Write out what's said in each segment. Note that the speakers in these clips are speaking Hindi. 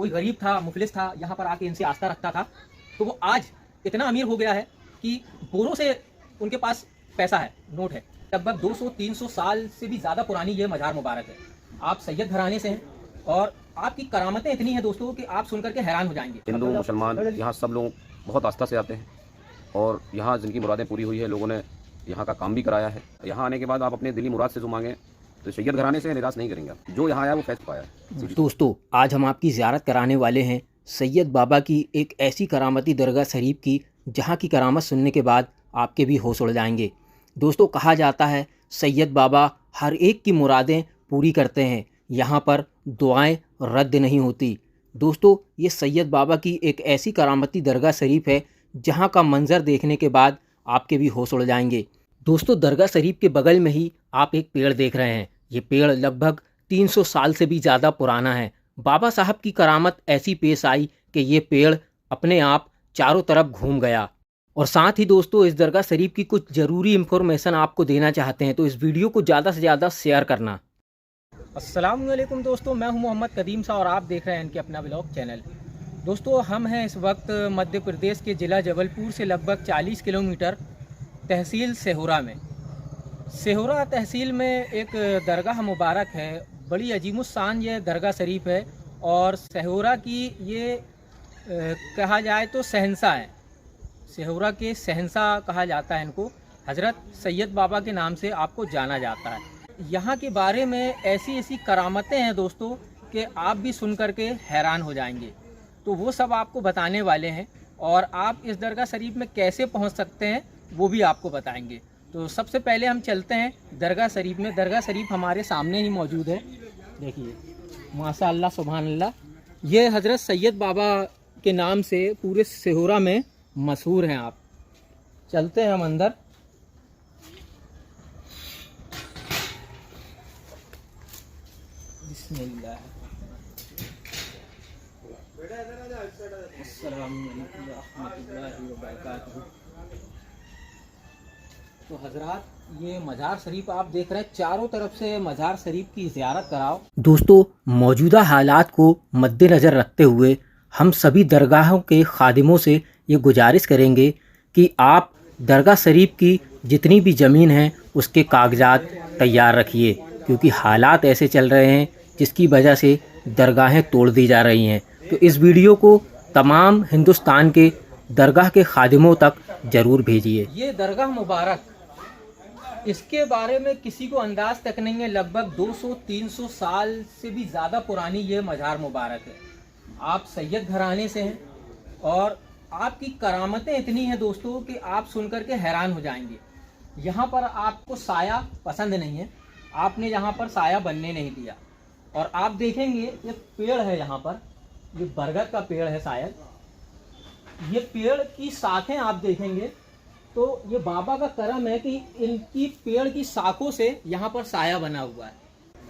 कोई गरीब था, मुफलिस था, यहाँ पर आके इनसे आस्था रखता था, तो वो आज इतना अमीर हो गया है कि बोरों से उनके पास पैसा है, नोट है। लगभग 200-300 साल से भी ज़्यादा पुरानी ये मज़ार मुबारक है। आप सैयद घराने से हैं और आपकी करामतें इतनी हैं दोस्तों कि आप सुन करके हैरान हो जाएंगे। हिंदू मुसलमान यहाँ सब लोग बहुत आस्था से आते हैं और यहाँ जिनकी मुरादें पूरी हुई है, लोगों ने यहाँ का काम भी कराया है। यहाँ आने के बाद आप अपने दिली मुराद से जो मांगे तो सैयद घराने से निराश नहीं करेंगे। जो यहाँ आया वो फैज़ पाया है। दोस्तों, आज हम आपकी ज़ियारत कराने वाले हैं सैयद बाबा की एक ऐसी करामती दरगाह शरीफ की, जहाँ की करामत सुनने के बाद आपके भी होश उड़ जाएंगे। दोस्तों, कहा जाता है सैयद बाबा हर एक की मुरादें पूरी करते हैं, यहाँ पर दुआएं रद्द नहीं होती। दोस्तों, ये सैयद बाबा की एक ऐसी करामती दरगाह शरीफ है जहाँ का मंज़र देखने के बाद आपके भी होश उड़ जाएंगे। दोस्तों, दरगाह शरीफ के बगल में ही आप एक पेड़ देख रहे हैं। ये पेड़ लगभग 300 साल से भी ज़्यादा पुराना है। बाबा साहब की करामत ऐसी पेश आई कि ये पेड़ अपने आप चारों तरफ घूम गया। और साथ ही दोस्तों, इस दरगाह शरीफ की कुछ ज़रूरी इन्फॉर्मेशन आपको देना चाहते हैं, तो इस वीडियो को ज़्यादा से ज़्यादा शेयर करना। अस्सलाम वालेकुम दोस्तों, मैं हूं मोहम्मद कदीम सा और आप देख रहे हैं इनके अपना व्लॉग चैनल। दोस्तों, हम हैं इस वक्त मध्य प्रदेश के ज़िला जबलपुर से लगभग 40 किलोमीटर तहसील सेहोरा में। सेहोरा तहसील में एक दरगाह मुबारक है, बड़ी अजीमुस्शान ये दरगाह शरीफ है और सेहोरा की ये कहा जाए तो शहंशाह है। सेहोरा के शहंशाह कहा जाता है इनको। हज़रत सैयद बाबा के नाम से आपको जाना जाता है। यहाँ के बारे में ऐसी ऐसी करामतें हैं दोस्तों कि आप भी सुन करके हैरान हो जाएंगे। तो वो सब आपको बताने वाले हैं और आप इस दरगाह शरीफ में कैसे पहुँच सकते हैं वो भी आपको बताएंगे। तो सबसे पहले हम चलते हैं दरगाह शरीफ में। दरगाह शरीफ हमारे सामने ही मौजूद है, देखिए माशाअल्लाह सुभान अल्लाह। ये हज़रत सैयद बाबा के नाम से पूरे सेहोरा में मशहूर हैं। आप चलते हैं हम अंदर। बिस्मिल्लाह। अस्सलामु अलैकुम रहमतुल्लाहि व बरकातहू। तो हजरात, ये मज़ार शरीफ आप देख रहे हैं, चारों तरफ से मज़ार शरीफ की ज़ियारत कराओ। दोस्तों, मौजूदा हालात को मद्देनज़र रखते हुए हम सभी दरगाहों के खादिमों से ये गुजारिश करेंगे कि आप दरगाह शरीफ की जितनी भी ज़मीन है उसके कागजात तैयार रखिए, क्योंकि हालात ऐसे चल रहे हैं जिसकी वजह से दरगाहें तोड़ दी जा रही हैं। तो इस वीडियो को तमाम हिंदुस्तान के दरगाह के खादिमों तक ज़रूर भेजिए। ये दरगाह मुबारक, इसके बारे में किसी को अंदाज तक नहीं है। लगभग 200-300 साल से भी ज़्यादा पुरानी ये मज़ार मुबारक है। आप सैयद घराने से हैं और आपकी करामतें इतनी हैं दोस्तों कि आप सुन करके हैरान हो जाएंगे। यहाँ पर आपको साया पसंद नहीं है, आपने यहाँ पर साया बनने नहीं दिया। और आप देखेंगे ये पेड़ है, यहाँ पर ये बरगद का पेड़ है शायद। ये पेड़ की शाखें आप देखेंगे तो ये बाबा का करम है कि इनकी पेड़ की शाखों से यहाँ पर साया बना हुआ है।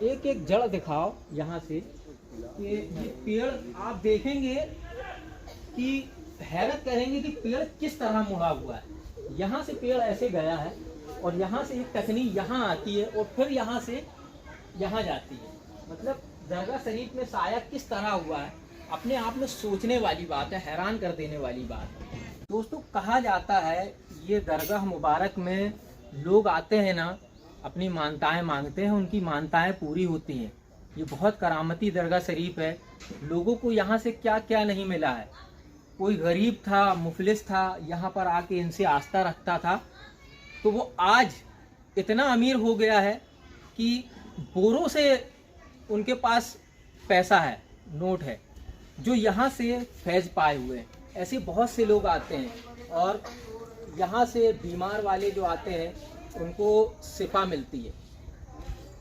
एक एक जड़ दिखाओ यहाँ से कि ये पेड़ आप देखेंगे कि हैरत करेंगे कि पेड़ किस तरह मुड़ा हुआ है। यहाँ से पेड़ ऐसे गया है और यहाँ से एक टकनी यहाँ आती है और फिर यहाँ से यहाँ जाती है। मतलब दरगाह शरीफ में साया किस तरह हुआ है, अपने आप में सोचने वाली बात है, हैरान कर देने वाली बात है। दोस्तों, कहा जाता है ये दरगाह मुबारक में लोग आते हैं ना, अपनी मानताएं मांगते हैं, उनकी मानताएं पूरी होती हैं। ये बहुत करामती दरगाह शरीफ है। लोगों को यहाँ से क्या क्या नहीं मिला है। कोई गरीब था, मुफलिस था, यहाँ पर आके इनसे आस्था रखता था, तो वो आज इतना अमीर हो गया है कि बोरों से उनके पास पैसा है, नोट है, जो यहाँ से फैज़ पाए हुए हैं। ऐसे बहुत से लोग आते हैं और यहाँ से बीमार वाले जो आते हैं उनको शिफा मिलती है।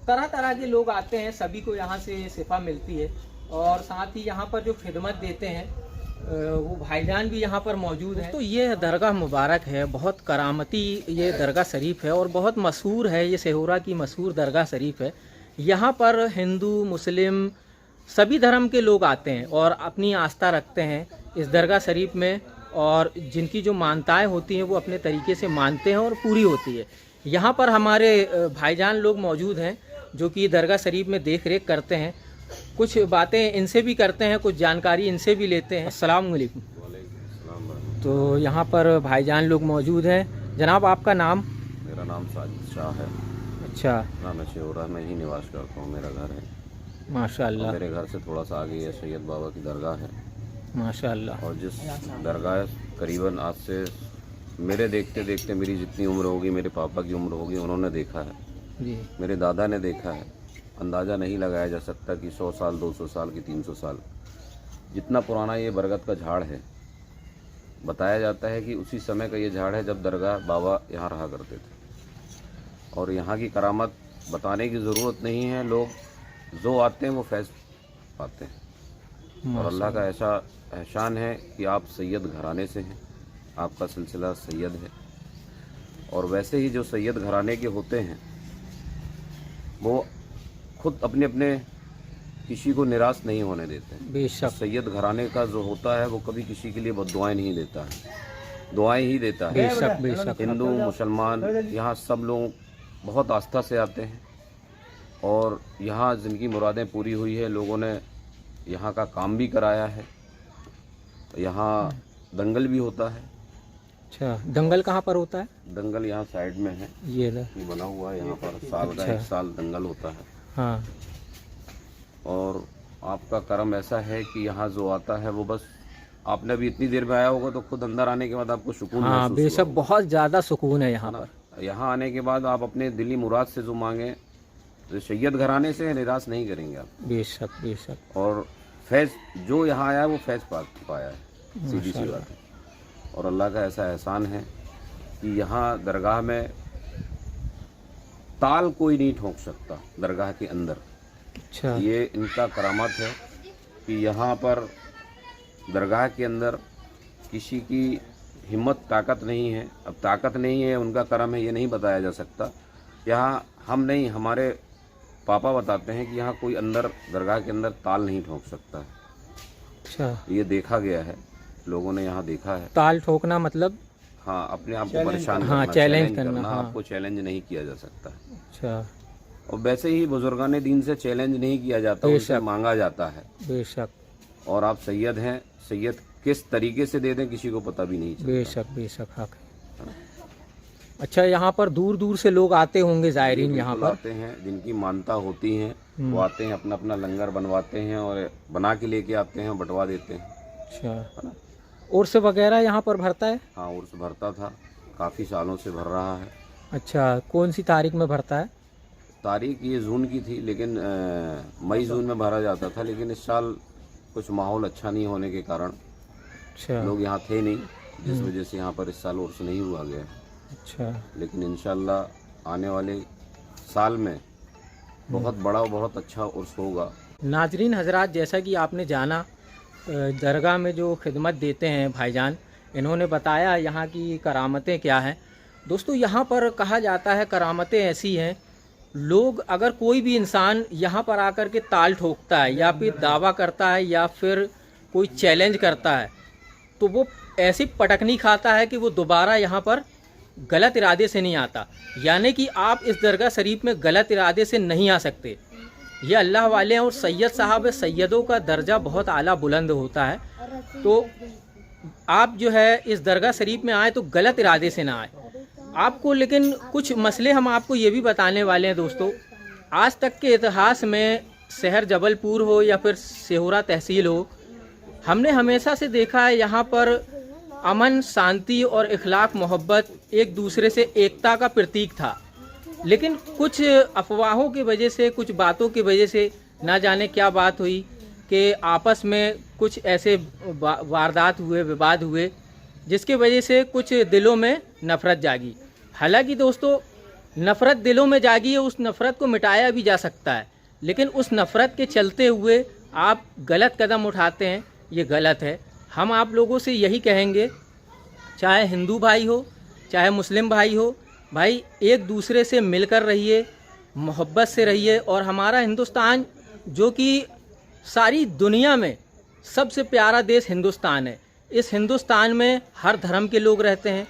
तरह तरह के लोग आते हैं, सभी को यहाँ से शिफा मिलती है। और साथ ही यहाँ पर जो खिदमत देते हैं वो भाईजान भी यहाँ पर मौजूद हैं। तो ये दरगाह मुबारक है, बहुत करामती ये दरगाह शरीफ है और बहुत मशहूर है। ये सेहोरा की मशहूर दरगाह शरीफ है। यहाँ पर हिंदू, मुस्लिम सभी धर्म के लोग आते हैं और अपनी आस्था रखते हैं इस दरगाह शरीफ में। और जिनकी जो मानताएं होती हैं वो अपने तरीके से मानते हैं और पूरी होती है। यहाँ पर हमारे भाईजान लोग मौजूद हैं जो कि दरगाह शरीफ में देख रेख करते हैं। कुछ बातें इनसे भी करते हैं, कुछ जानकारी इनसे भी लेते हैं। अस्सलाम वालेकुम। तो यहाँ पर भाईजान लोग मौजूद हैं। जनाब आपका नाम? मेरा नाम साजिद शाह है। अच्छा, नाम शेवरा में ही निवास करता हूँ, मेरा घर है। माशाअल्लाह। मेरे घर से थोड़ा सा आगे ये सैयद बाबा की दरगाह है। माशाअल्लाह। और जिस दरगाह करीबन आज से मेरे देखते देखते मेरी जितनी उम्र होगी, मेरे पापा की उम्र होगी, उन्होंने देखा है, जी, मेरे दादा ने देखा है। अंदाज़ा नहीं लगाया जा सकता कि 100 साल, 200 साल की 300 साल, जितना पुराना ये बरगद का झाड़ है। बताया जाता है कि उसी समय का ये झाड़ है जब दरगाह बाबा यहाँ रहा करते थे। और यहाँ की करामत बताने की ज़रूरत नहीं है, लोग जो आते हैं वो फैज़ पाते हैं। और अल्लाह का ऐसा एहसान है कि आप सैयद घराने से हैं, आपका सिलसिला सैयद है। और वैसे ही जो सैयद घराने के होते हैं वो खुद अपने अपने किसी को निराश नहीं होने देते हैं। बेशक। सैयद घराने का जो होता है वो कभी किसी के लिए बद्दुआएं नहीं देता है, दुआएं ही देता है। बेशक बेशक। हिंदू मुसलमान यहाँ सब लोग बहुत आस्था से आते हैं और यहाँ जिनकी मुरादें पूरी हुई है, लोगों ने यहाँ का काम भी कराया है। यहाँ दंगल भी होता है। अच्छा, दंगल कहाँ पर होता है? दंगल यहाँ साइड में है, ये बना हुआ है। यहाँ पर साल का 1 साल दंगल होता है। हाँ। और आपका करम ऐसा है कि यहाँ जो आता है वो बस, आपने अभी इतनी देर में आया होगा तो खुद अंदर आने के बाद आपको सुकून हाँ, महसूस बेशक होगा। बहुत ज़्यादा सुकून है यहाँ है ना? पर। यहाँ आने के बाद आप अपने दिली मुराद से जो मांगे, तो सैयद घराने से निराश नहीं करेंगे आप। बेशक बेशक। और फैज़ जो यहाँ आया है वो फैज़ पाया है, सीधी सी बात है। और अल्लाह का ऐसा एहसान है कि यहाँ दरगाह में ताल कोई नहीं ठोक सकता दरगाह के अंदर। अच्छा, ये इनका करामत है कि यहाँ पर दरगाह के अंदर किसी की हिम्मत ताकत नहीं है। अब ताकत नहीं है, उनका करम है, ये नहीं बताया जा सकता। यहाँ हम नहीं, हमारे पापा बताते हैं कि यहाँ कोई अंदर दरगाह के अंदर ताल नहीं ठोक सकता है। अच्छा। ये देखा गया है, लोगों ने यहाँ देखा है। ताल ठोकना मतलब? हाँ, अपने आप को परेशान हाँ, करना, चैलेंज करना, हाँ। आपको चैलेंज नहीं किया जा सकता। अच्छा। और वैसे ही बुजुर्गान दीन से चैलेंज नहीं किया जाता, उनसे मांगा जाता है। बेशक। और आप सैयद हैं, सैयद किस तरीके से दे दें किसी को पता भी नहीं चलता। बेशक बेशक, हक है। अच्छा, यहाँ पर दूर दूर से लोग आते होंगे ज़ायरीन यहाँ पर? आते हैं, जिनकी मानता होती हैं वो आते हैं, अपना अपना लंगर बनवाते हैं और बना के लेके आते हैं, बंटवा देते हैं। अच्छा, उर्स वगैरह यहाँ पर भरता है? हाँ, उर्स भरता था, काफ़ी सालों से भर रहा है। अच्छा, कौन सी तारीख में भरता है? तारीख ये जून की थी, लेकिन मई जून में भरा जाता था। लेकिन इस साल कुछ माहौल अच्छा नहीं होने के कारण अच्छा। लोग यहाँ थे नहीं, जिस वजह से यहाँ पर इस साल उर्स नहीं हुआ गया। अच्छा। लेकिन इंशाल्लाह आने वाले साल में बहुत बड़ा और बहुत अच्छा उर्स होगा। नाजरीन हजरात, जैसा कि आपने जाना, दरगाह में जो खिदमत देते हैं भाईजान, इन्होंने बताया यहाँ की करामतें क्या हैं। दोस्तों, यहाँ पर कहा जाता है करामतें ऐसी हैं, लोग अगर कोई भी इंसान यहाँ पर आकर के ताल ठोकता है या फिर दावा करता है या फिर कोई चैलेंज करता है, तो वो ऐसी पटकनी खाता है कि वो दोबारा यहाँ पर गलत इरादे से नहीं आता। यानी कि आप इस दरगाह शरीफ में गलत इरादे से नहीं आ सकते। ये अल्लाह वाले हैं और सैयद साहब, सैयदों का दर्जा बहुत आला बुलंद होता है। तो आप जो है इस दरगाह शरीफ में आए तो गलत इरादे से ना आए आपको। लेकिन कुछ मसले हम आपको ये भी बताने वाले हैं दोस्तों। आज तक के इतिहास में शहर जबलपुर हो या फिर सेहोरा तहसील हो, हमने हमेशा से देखा है यहाँ पर अमन, शांति और इखलाक, मोहब्बत, एक दूसरे से एकता का प्रतीक था। लेकिन कुछ अफवाहों की वजह से, कुछ बातों की वजह से, ना जाने क्या बात हुई कि आपस में कुछ ऐसे वारदात हुए, विवाद हुए, जिसके वजह से कुछ दिलों में नफ़रत जागी। हालांकि दोस्तों, नफ़रत दिलों में जागी है, उस नफ़रत को मिटाया भी जा सकता है, लेकिन उस नफ़रत के चलते हुए आप गलत कदम उठाते हैं, ये गलत है। हम आप लोगों से यही कहेंगे, चाहे हिंदू भाई हो, चाहे मुस्लिम भाई हो, भाई एक दूसरे से मिलकर रहिए, मोहब्बत से रहिए। और हमारा हिंदुस्तान, जो कि सारी दुनिया में सबसे प्यारा देश हिंदुस्तान है, इस हिंदुस्तान में हर धर्म के लोग रहते हैं,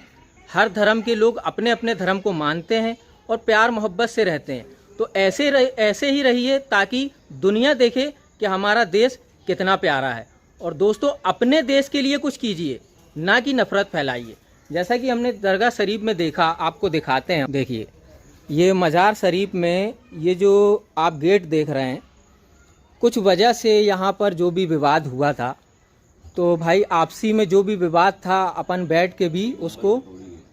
हर धर्म के लोग अपने अपने धर्म को मानते हैं और प्यार मोहब्बत से रहते हैं। तो ऐसे ही रहिए ताकि दुनिया देखे कि हमारा देश कितना प्यारा है। और दोस्तों अपने देश के लिए कुछ कीजिए, ना कि नफ़रत फैलाइए। जैसा कि हमने दरगाह शरीफ में देखा, आपको दिखाते हैं। देखिए ये मज़ार शरीफ में ये जो आप गेट देख रहे हैं, कुछ वजह से यहाँ पर जो भी विवाद हुआ था, तो भाई आपसी में जो भी विवाद था अपन बैठ के भी उसको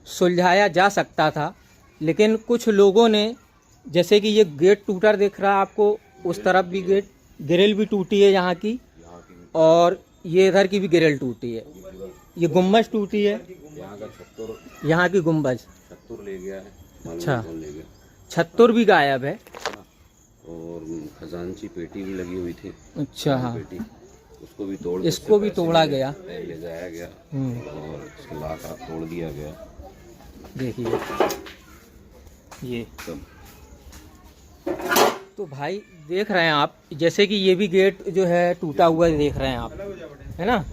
सुलझाया जा सकता था। लेकिन कुछ लोगों ने, जैसे कि ये गेट टूटा दिख रहा है आपको, उस तरफ भी गेट ग्रिल भी टूटी है यहाँ की, और ये इधर की भी ग्रिल टूटी है, ये गुम्बज टूटी है, यहाँ की गुम्बज ले गया है। अच्छा, छत्तुर भी गायब है और खजांची पेटी भी लगी हुई थी। अच्छा हाँ, पेटी उसको भी तोड़, इसको भी तोड़ा गया, ले जाया गया और इसका लाका तोड़ दिया गया। देखिए ये तो भाई देख रहे हैं आप, जैसे कि ये भी गेट जो है टूटा हुआ देख रहे हैं आप, है ना।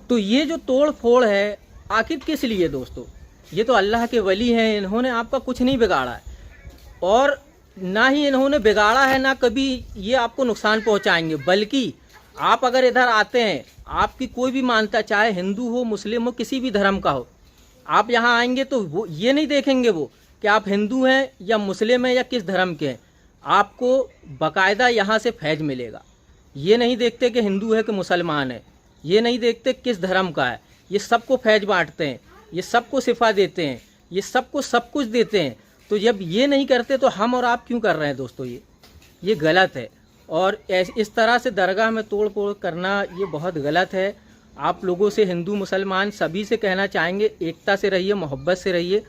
तो ये जो तोड़ फोड़ है आखिर किस लिए दोस्तों? ये तो अल्लाह के वली हैं, इन्होंने आपका कुछ नहीं बिगाड़ा है, और ना ही इन्होंने बिगाड़ा है, ना कभी ये आपको नुकसान पहुंचाएंगे। बल्कि आप अगर इधर आते हैं, आपकी कोई भी मानता, चाहे हिंदू हो, मुस्लिम हो, किसी भी धर्म का हो, आप यहाँ आएंगे तो वो ये नहीं देखेंगे वो कि आप हिंदू हैं या मुस्लिम हैं या किस धर्म के हैं। आपको बाकायदा यहाँ से फैज मिलेगा। ये नहीं देखते कि हिंदू है कि मुसलमान है, ये नहीं देखते किस धर्म का है, ये सबको फैज बांटते हैं, ये सबको शिफा देते हैं, ये सबको सब कुछ देते हैं। तो जब ये नहीं करते तो हम और आप क्यों कर रहे हैं दोस्तों? ये गलत है। और इस तरह से दरगाह में तोड़ फोड़ करना ये बहुत गलत है। आप लोगों से, हिंदू मुसलमान सभी से कहना चाहेंगे, एकता से रहिए, मोहब्बत से रहिए।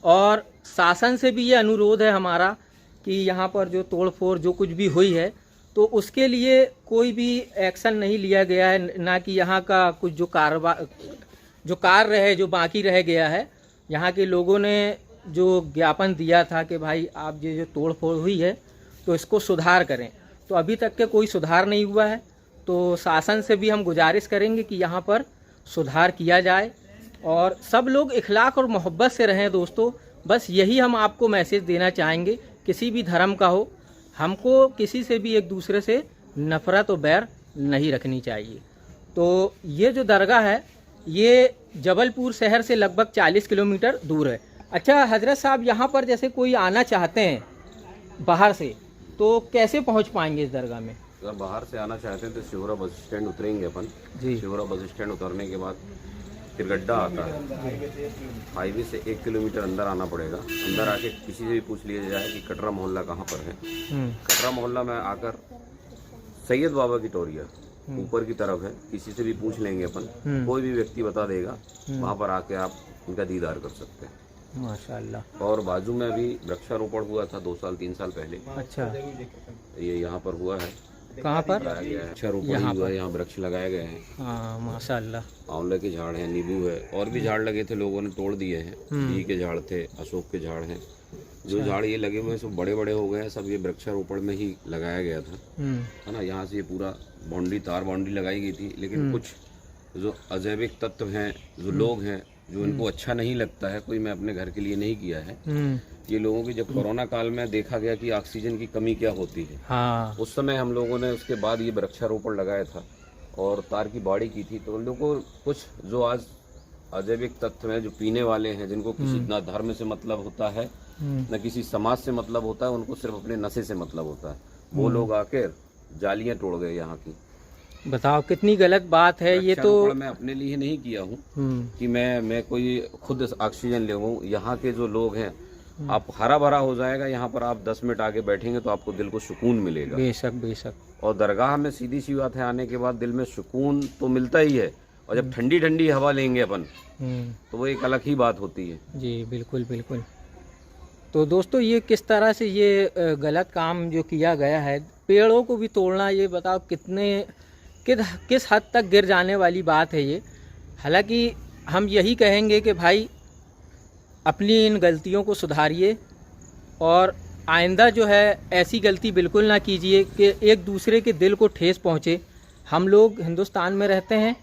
और शासन से भी ये अनुरोध है हमारा कि यहाँ पर जो तोड़ फोड़ जो कुछ भी हुई है, तो उसके लिए कोई भी एक्शन नहीं लिया गया है, ना कि यहाँ का कुछ जो कार्य है जो बाकी रह गया है। यहाँ के लोगों ने जो ज्ञापन दिया था कि भाई आप ये जो तोड़ फोड़ हुई है तो इसको सुधार करें, तो अभी तक के कोई सुधार नहीं हुआ है। तो शासन से भी हम गुजारिश करेंगे कि यहाँ पर सुधार किया जाए और सब लोग इखलाक और मोहब्बत से रहें दोस्तों। बस यही हम आपको मैसेज देना चाहेंगे, किसी भी धर्म का हो, हमको किसी से भी एक दूसरे से नफ़रत और बैर नहीं रखनी चाहिए। तो ये जो दरगाह है ये जबलपुर शहर से लगभग 40 किलोमीटर दूर है। अच्छा हजरत साहब, यहाँ पर जैसे कोई आना चाहते हैं बाहर से, तो कैसे पहुँच पाएंगे इस दरगाह में? अगर बाहर से आना चाहते हैं तो शिवरा बस स्टैंड उतरेंगे अपन जी। शिवरा बस स्टैंड उतरने के बाद फिर गड्ढा आता है, हाईवे से 1 किलोमीटर अंदर आना पड़ेगा। अंदर आके किसी से भी पूछ लिया जाए कि कटरा मोहल्ला कहाँ पर है। कटरा मोहल्ला में आकर सैयद बाबा की टोरिया ऊपर की तरफ है, किसी से भी पूछ लेंगे अपन, कोई भी व्यक्ति बता देगा। वहाँ पर आके आप उनका दीदार कर सकते हैं माशाल्लाह। और बाजू में अभी वृक्षारोपण हुआ था 2 साल 3 साल पहले। अच्छा, ये यहाँ पर हुआ है। कहाँ पर? वृक्षारोपण हुआ है, यहाँ वृक्ष लगाए गए हैं। हाँ माशाल्लाह। आंवले के झाड़ हैं, नींबू है, और भी झाड़ लगे थे, लोगों ने तोड़ दिए हैं। घी के झाड़ थे, अशोक के झाड़ हैं। जो झाड़ ये लगे हुए हैं सब बड़े बड़े हो गए हैं, सब ये वृक्षारोपण में ही लगाया गया था, है ना। यहाँ से ये पूरा बाउंड्री, तार बाउंड्री लगाई गई थी। लेकिन कुछ जो अजैविक तत्व हैं, जो लोग हैं, जो इनको अच्छा नहीं लगता है, कोई मैं अपने घर के लिए नहीं किया है, ये लोगों की जब कोरोना काल में देखा गया कि ऑक्सीजन की कमी क्या होती है, हाँ। उस समय हम लोगों ने उसके बाद ये वृक्षारोपण लगाया था और तार की बाड़ी की थी। तो उन लोगों को कुछ जो आज अजैविक तत्व हैं, जो पीने वाले हैं, जिनको किसी ना धर्म से मतलब होता है न किसी समाज से मतलब होता है, उनको सिर्फ अपने नशे से मतलब होता है, वो लोग आकर जालियां तोड़ गए यहाँ की। बताओ कितनी गलत बात है ये। तो मैं अपने लिए नहीं किया हूँ कि मैं कोई खुद ऑक्सीजन ले लूँ। यहाँ के जो लोग हैं, आप हरा भरा हो जाएगा यहाँ पर, आप 10 मिनट आगे बैठेंगे तो आपको दिल को सुकून मिलेगा। बेशक बेशक। और दरगाह में सीधी सी बात है, आने के बाद दिल में सुकून तो मिलता ही है, और जब ठंडी ठंडी हवा लेंगे अपन तो वो एक अलग ही बात होती है। जी बिल्कुल बिल्कुल। तो दोस्तों ये किस तरह से ये गलत काम जो किया गया है, पेड़ों को भी तोड़ना, ये बताओ किस हद तक गिर जाने वाली बात है ये। हालांकि हम यही कहेंगे कि भाई अपनी इन गलतियों को सुधारिए और आइंदा जो है ऐसी गलती बिल्कुल ना कीजिए कि एक दूसरे के दिल को ठेस पहुँचे। हम लोग हिंदुस्तान में रहते हैं,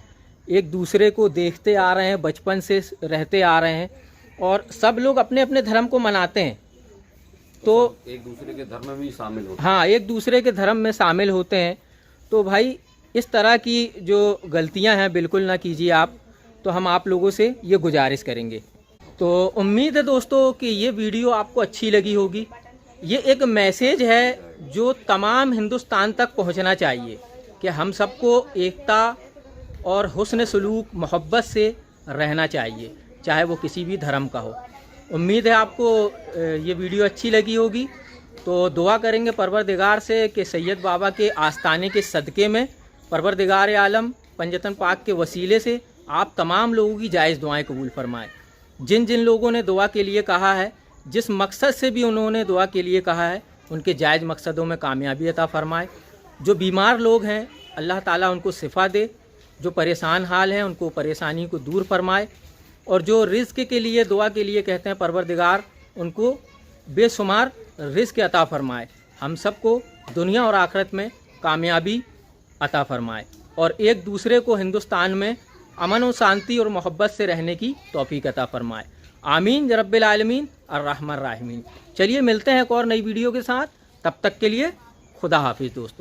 एक दूसरे को देखते आ रहे हैं, बचपन से रहते आ रहे हैं, और सब लोग अपने अपने धर्म को मनाते हैं, तो एक दूसरे के धर्म में भी शामिल होते हैं। हाँ, एक दूसरे के धर्म में शामिल होते हैं। तो भाई इस तरह की जो गलतियां हैं बिल्कुल ना कीजिए आप, तो हम आप लोगों से ये गुजारिश करेंगे। तो उम्मीद है दोस्तों कि ये वीडियो आपको अच्छी लगी होगी। ये एक मैसेज है जो तमाम हिंदुस्तान तक पहुंचना चाहिए कि हम सबको एकता और हुस्न सलूक मोहब्बत से रहना चाहिए, चाहे वो किसी भी धर्म का हो। उम्मीद है आपको ये वीडियो अच्छी लगी होगी। तो दुआ करेंगे परवरदिगार से कि सैयद बाबा के आस्थाने के सदक़े में परवरदिगार आलम पंजतन पाक के वसीले से आप तमाम लोगों की जायज़ दुआएं कबूल फरमाए। जिन जिन लोगों ने दुआ के लिए कहा है, जिस मकसद से भी उन्होंने दुआ के लिए कहा है, उनके जायज़ मकसदों में कामयाबी अता फरमाए। जो बीमार लोग हैं अल्लाह ताला उनको शिफा दे, जो परेशान हाल हैं उनको परेशानी को दूर फरमाए, और जो रिज़्क़ के लिए दुआ के लिए कहते हैं परवरदिगार उनको बेशुमार रिज़्क़ अता फरमाए। हम सबको दुनिया और आखिरत में कामयाबी अता फरमाए और एक दूसरे को हिंदुस्तान में अमन और शांति और मोहब्बत से रहने की तौफीक अता फरमाए। आमीन रब्बिल आलमीन अर्रहमान राहिमीन। चलिए मिलते हैं एक और नई वीडियो के साथ, तब तक के लिए खुदा हाफिज़ दोस्तों।